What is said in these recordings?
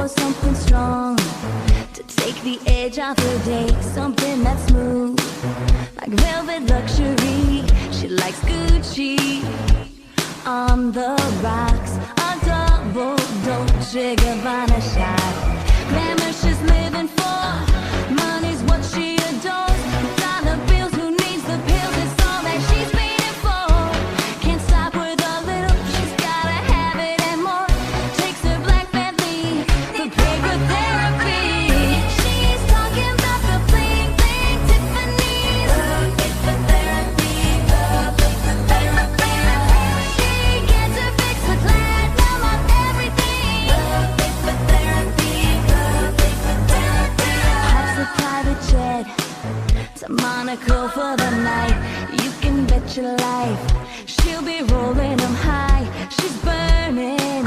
pour something strong to take the edge off her day. Something that's smooth, like velvet luxury. She likes Gucci on the rocks. A double Dolce Gabbana shot. Glamour she's living for. Money's what she adores. Dollar bills, who needs the pills? It's all that she's feeding for. Can't stop with a little. She's gotta have it and more. Takes her black Bentley for paper therapy. She's talking about the bling bling Tiffany's. The paper therapy, the paper therapy. She gets her fix with platinum on everything. The paper therapy, the paper therapy. Hops a private jet to Monaco for the night. You can bet your life she'll be rolling them high. She's burning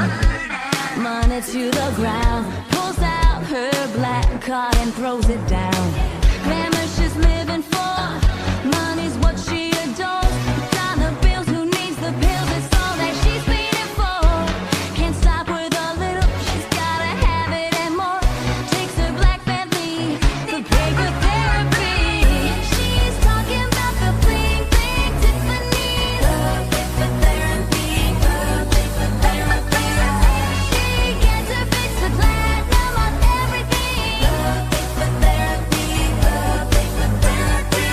money to the ground. Pulls out her black card and throws it down. Glamour she's living for. Money's what she adores. Dollar bills, who needs the pills? It's all that she's feeding for. Can't stop with a little. She's gotta have it and more. Takes her black Bentley for paper therapy. She's talking about the bling bling Tiffany's. The paper therapy, the paper therapy. She gets her fix with platinum on everything. The paper therapy, the paper therapy.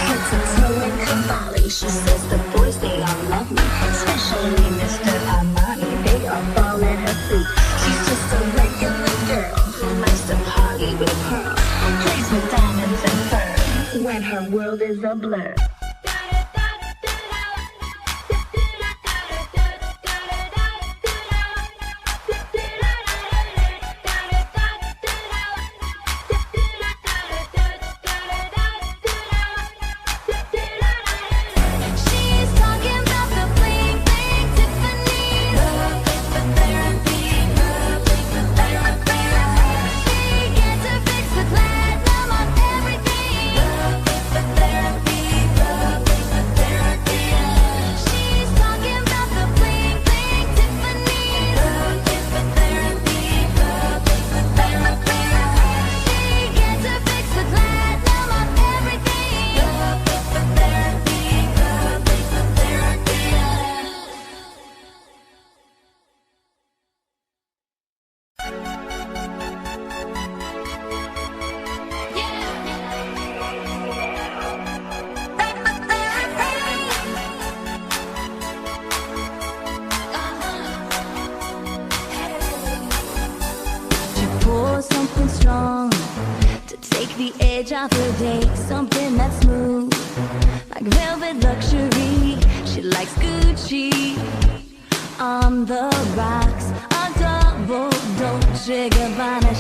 Head to toe in Cavalli. She says the boys, they all love me. Especially Mr. Armani. They all fall at her feet. She's just a regular girl who likes to party with pearls. Plays with diamonds and fur when her world is a blur. She's talking about the bling bling Tiffany's. The paper therapy, the paper therapy. She gets her fix with platinum on everything. The paper therapy, the paper therapy. She's talking about the bling bling Tiffany's. The paper therapy, the paper therapy. She gets her fix with platinum on everything. The paper therapy, the paper therapy. She pours something strong to take the edge off her day. Something that's smooth, like velvet luxury. She likes Gucci on the rocks. A double Dolce Gabbana